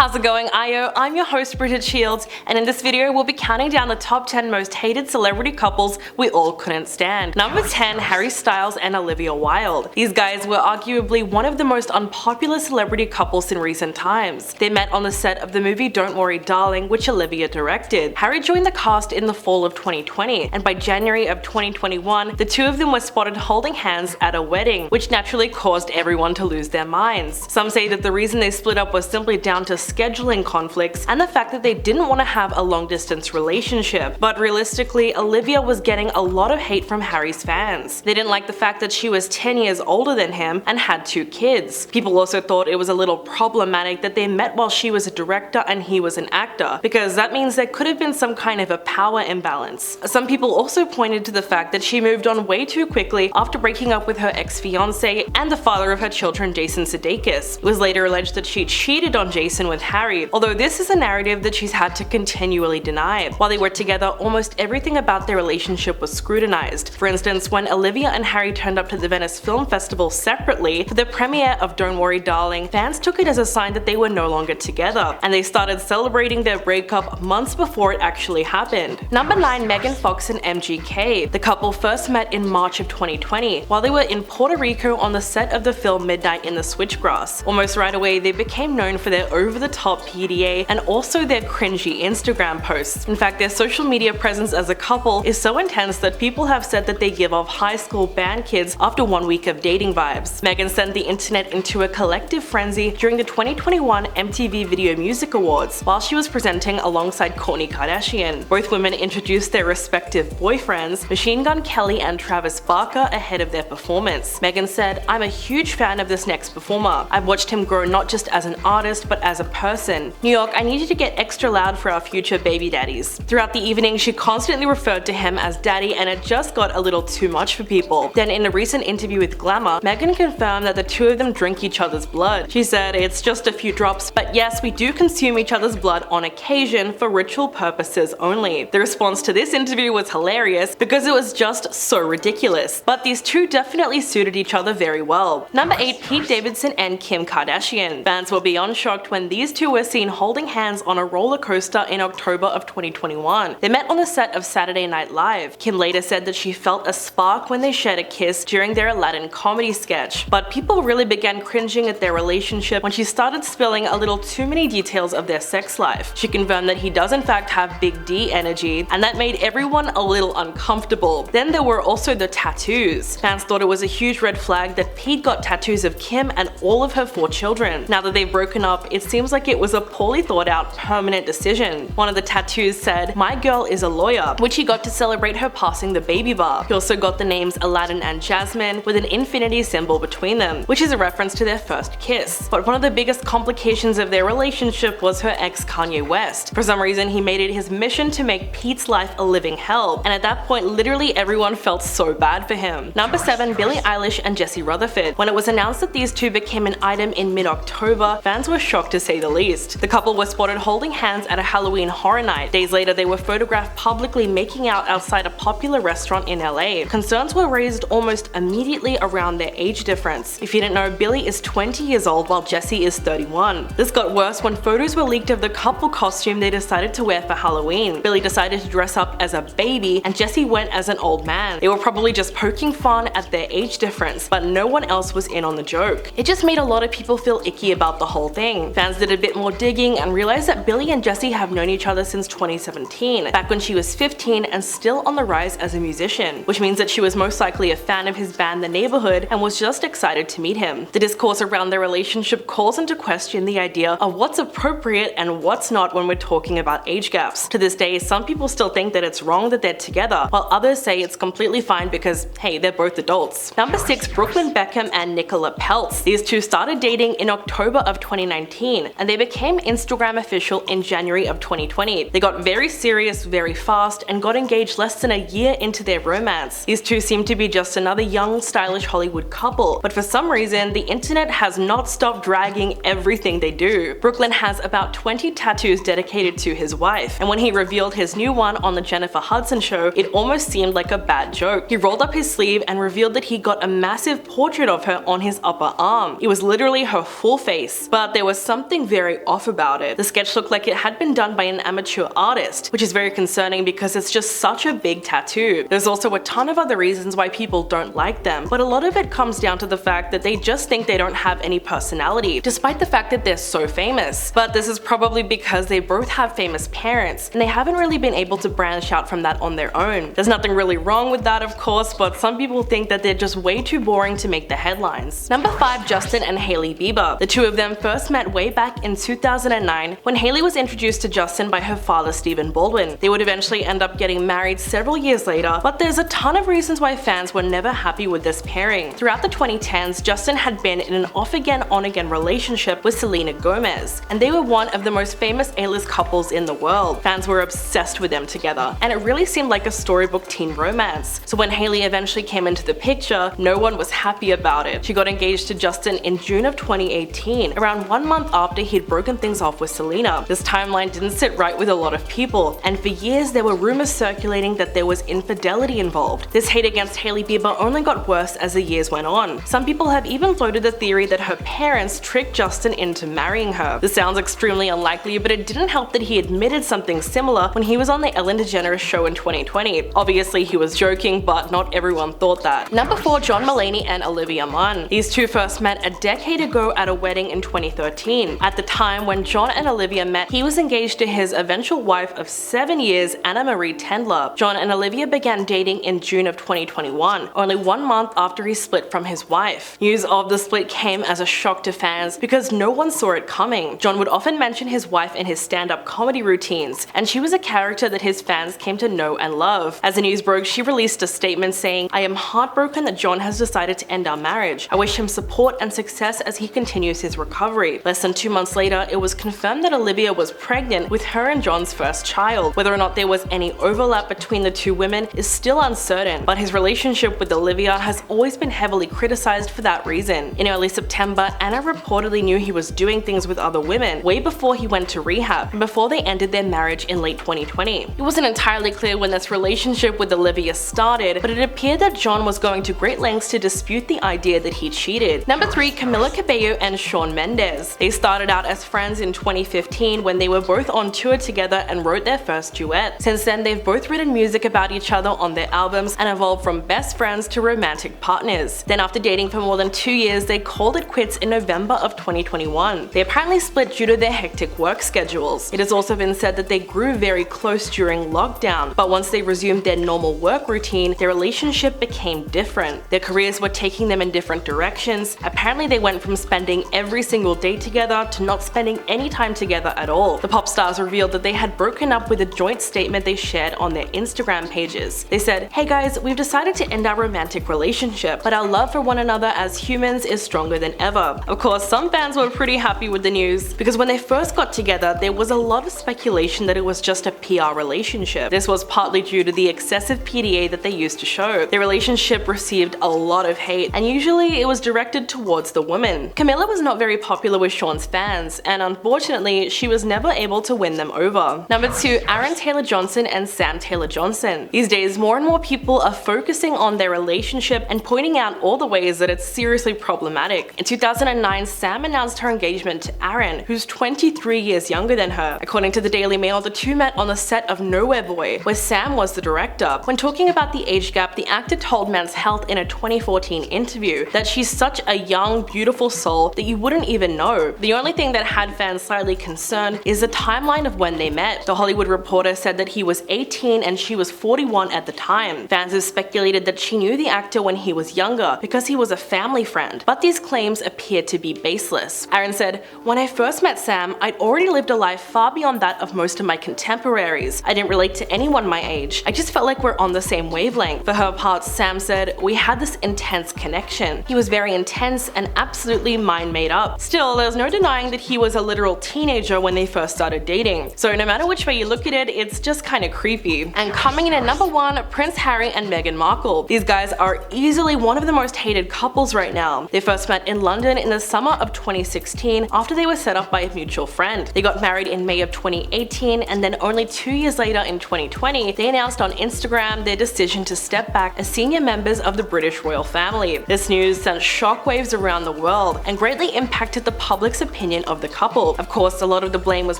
How's it going, Io? I'm your host Bridget Shields, and in this video we'll be counting down the top 10 most hated celebrity couples we all couldn't stand. Number 10, Harry Styles and Olivia Wilde. These guys were arguably one of the most unpopular celebrity couples in recent times. They met on the set of the movie Don't Worry Darling, which Olivia directed. Harry joined the cast in the fall of 2020, and by January of 2021, the two of them were spotted holding hands at a wedding, which naturally caused everyone to lose their minds. Some say that the reason they split up was simply down to scheduling conflicts and the fact that they didn't want to have a long-distance relationship. But realistically, Olivia was getting a lot of hate from Harry's fans. They didn't like the fact that she was 10 years older than him and had 2 kids. People also thought it was a little problematic that they met while she was a director and he was an actor, because that means there could have been some kind of a power imbalance. Some people also pointed to the fact that she moved on way too quickly after breaking up with her ex-fiancé and the father of her children, Jason Sudeikis. It was later alleged that she cheated on Jason with Harry, although this is a narrative that she's had to continually deny. While they were together, almost everything about their relationship was scrutinized. For instance, when Olivia and Harry turned up to the Venice Film Festival separately for the premiere of Don't Worry Darling, fans took it as a sign that they were no longer together, and they started celebrating their breakup months before it actually happened. Number 9, Meghan, Fox and MGK. The couple first met in March of 2020 while they were in Puerto Rico on the set of the film Midnight in the Switchgrass. Almost right away, they became known for their over-the-top PDA and also their cringy Instagram posts. In fact, their social media presence as a couple is so intense that people have said that they give off high school band kids after 1 week of dating vibes. Meghan sent the internet into a collective frenzy during the 2021 MTV Video Music Awards while she was presenting alongside Kourtney Kardashian. Both women introduced their respective boyfriends, Machine Gun Kelly and Travis Barker, ahead of their performance. Meghan said, "I'm a huge fan of this next performer. I've watched him grow not just as an artist but as a person. New York, I need you to get extra loud for our future baby daddies." Throughout the evening, she constantly referred to him as daddy, and it just got a little too much for people. Then in a recent interview with Glamour, Meghan confirmed that the two of them drink each other's blood. She said, "It's just a few drops, but yes, we do consume each other's blood on occasion for ritual purposes only." The response to this interview was hilarious because it was just so ridiculous. But these two definitely suited each other very well. Number 8, Pete Davidson and Kim Kardashian. Fans were beyond shocked when these two were seen holding hands on a roller coaster in October of 2021. They met on the set of Saturday Night Live. Kim later said that she felt a spark when they shared a kiss during their Aladdin comedy sketch. But people really began cringing at their relationship when she started spilling a little too many details of their sex life. She confirmed that he does in fact have big D energy, and that made everyone a little uncomfortable. Then there were also the tattoos. Fans thought it was a huge red flag that Pete got tattoos of Kim and all of her 4 children. Now that they've broken up, it seems like it was a poorly thought out permanent decision. One of the tattoos said, "My girl is a lawyer," which he got to celebrate her passing the baby bar. He also got the names Aladdin and Jasmine with an infinity symbol between them, which is a reference to their first kiss. But one of the biggest complications of their relationship was her ex Kanye West. For some reason, he made it his mission to make Pete's life a living hell, and at that point literally everyone felt so bad for him. Number 7, Billie Eilish and Jesse Rutherford. When it was announced that these two became an item in mid-October, fans were shocked to say the least. The couple were spotted holding hands at a Halloween horror night. Days later, they were photographed publicly making out outside a popular restaurant in LA. Concerns were raised almost immediately around their age difference. If you didn't know, Billie is 20 years old while Jesse is 31. This got worse when photos were leaked of the couple costume they decided to wear for Halloween. Billie decided to dress up as a baby and Jesse went as an old man. They were probably just poking fun at their age difference, but no one else was in on the joke. It just made a lot of people feel icky about the whole thing. Fans did a bit more digging and realized that Billie and Jesse have known each other since 2017, back when she was 15 and still on the rise as a musician, which means that she was most likely a fan of his band The Neighborhood and was just excited to meet him. The discourse around their relationship calls into question the idea of what's appropriate and what's not when we're talking about age gaps. To this day, some people still think that it's wrong that they're together, while others say it's completely fine because, hey, they're both adults. Number 6, Brooklyn Beckham and Nicola Peltz. These two started dating in October of 2019, and they became Instagram official in January of 2020. They got very serious very fast and got engaged less than a year into their romance. These two seem to be just another young, stylish Hollywood couple, but for some reason, the internet has not stopped dragging everything they do. Brooklyn has about 20 tattoos dedicated to his wife, and when he revealed his new one on the Jennifer Hudson show, it almost seemed like a bad joke. He rolled up his sleeve and revealed that he got a massive portrait of her on his upper arm. It was literally her full face, but there was something very off about it. The sketch looked like it had been done by an amateur artist, which is very concerning because it's just such a big tattoo. There's also a ton of other reasons why people don't like them, but a lot of it comes down to the fact that they just think they don't have any personality, despite the fact that they're so famous. But this is probably because they both have famous parents, and they haven't really been able to branch out from that on their own. There's nothing really wrong with that, of course, but some people think that they're just way too boring to make the headlines. Number 5. Justin and Hailey Bieber. The two of them first met way back in 2009 when Hailey was introduced to Justin by her father Stephen Baldwin. They would eventually end up getting married several years later, but there's a ton of reasons why fans were never happy with this pairing. Throughout the 2010s, Justin had been in an off-again, on-again relationship with Selena Gomez, and they were one of the most famous A-list couples in the world. Fans were obsessed with them together, and it really seemed like a storybook teen romance. So when Hailey eventually came into the picture, no one was happy about it. She got engaged to Justin in June of 2018, around 1 month after he'd broken things off with Selena. This timeline didn't sit right with a lot of people, and for years there were rumors circulating that there was infidelity involved. This hate against Hailey Bieber only got worse as the years went on. Some people have even floated the theory that her parents tricked Justin into marrying her. This sounds extremely unlikely, but it didn't help that he admitted something similar when he was on the Ellen DeGeneres show in 2020. Obviously he was joking, but not everyone thought that. Number 4. John Mulaney and Olivia Munn. These two first met a decade ago at a wedding in 2013. At the time when John and Olivia met, he was engaged to his eventual wife of 7 years, Anna Marie Tendler. John and Olivia began dating in June of 2021, only 1 month after he split from his wife. News of the split came as a shock to fans because no one saw it coming. John would often mention his wife in his stand-up comedy routines, and she was a character that his fans came to know and love. As the news broke, she released a statement saying, "I am heartbroken that John has decided to end our marriage. I wish him support and success as he continues his recovery." Less than 2 months later, it was confirmed that Olivia was pregnant with her and John's first child. Whether or not there was any overlap between the two women is still uncertain, but his relationship with Olivia has always been heavily criticized for that reason. In early September, Anna reportedly knew he was doing things with other women way before he went to rehab, and before they ended their marriage in late 2020. It wasn't entirely clear when this relationship with Olivia started, but it appeared that John was going to great lengths to dispute the idea that he cheated. Number 3. Camila Cabello and Shawn Mendes. They started out as friends in 2015 when they were both on tour together and wrote their first duet. Since then, they've both written music about each other on their albums and evolved from best friends to romantic partners. Then after dating for more than 2 years, they called it quits in November of 2021. They apparently split due to their hectic work schedules. It has also been said that they grew very close during lockdown, but once they resumed their normal work routine, their relationship became different. Their careers were taking them in different directions. Apparently they went from spending every single day together to not spending any time together at all. The pop stars revealed that they had broken up with a joint statement they shared on their Instagram pages. They said, "Hey guys, we've decided to end our romantic relationship, but our love for one another as humans is stronger than ever." Of course, some fans were pretty happy with the news, because when they first got together, there was a lot of speculation that it was just a PR relationship. This was partly due to the excessive PDA that they used to show. Their relationship received a lot of hate, and usually it was directed towards the woman. Camila was not very popular with Shawn's fans, and unfortunately, she was never able to win them over. Number 2. Aaron Taylor-Johnson and Sam Taylor-Johnson. These days, more and more people are focusing on their relationship and pointing out all the ways that it's seriously problematic. In 2009, Sam announced her engagement to Aaron, who's 23 years younger than her. According to the Daily Mail, the two met on the set of Nowhere Boy, where Sam was the director. When talking about the age gap, the actor told Men's Health in a 2014 interview that she's such a young, beautiful soul that you wouldn't even know. The only thing that had fans slightly concerned is the timeline of when they met. The Hollywood Reporter said that he was 18 and she was 41 at the time. Fans have speculated that she knew the actor when he was younger because he was a family friend, but these claims appear to be baseless. Aaron said, "When I first met Sam, I'd already lived a life far beyond that of most of my contemporaries. I didn't relate to anyone my age. I just felt like we're on the same wavelength." For her part, Sam said, "We had this intense connection. He was very intense and absolutely mind made up." Still, there's no denying that he was a literal teenager when they first started dating. So no matter which way you look at it, it's just kinda creepy. And coming in at number 1, Prince Harry and Meghan Markle. These guys are easily one of the most hated couples right now. They first met in London in the summer of 2016 after they were set up by a mutual friend. They got married in May of 2018, and then only 2 years later in 2020, they announced on Instagram their decision to step back as senior members of the British royal family. This news sent shockwaves around the world and greatly impacted the public's opinion reunion of the couple. Of course, a lot of the blame was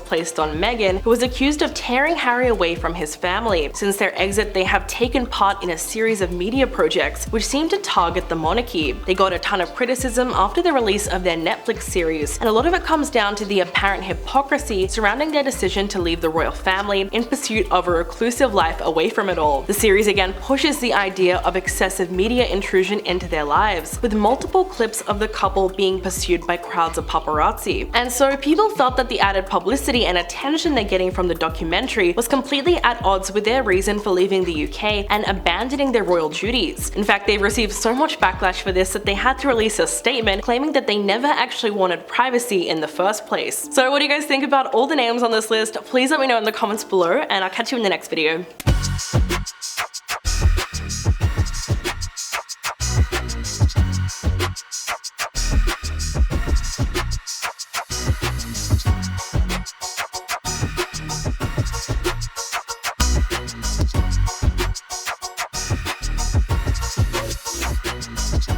placed on Meghan, who was accused of tearing Harry away from his family. Since their exit, they have taken part in a series of media projects which seem to target the monarchy. They got a ton of criticism after the release of their Netflix series, and a lot of it comes down to the apparent hypocrisy surrounding their decision to leave the royal family in pursuit of a reclusive life away from it all. The series again pushes the idea of excessive media intrusion into their lives, with multiple clips of the couple being pursued by crowds of paparazzi. And so people felt that the added publicity and attention they're getting from the documentary was completely at odds with their reason for leaving the UK and abandoning their royal duties. In fact, they've received so much backlash for this that they had to release a statement claiming that they never actually wanted privacy in the first place. So what do you guys think about all the names on this list? Please let me know in the comments below, and I'll catch you in the next video.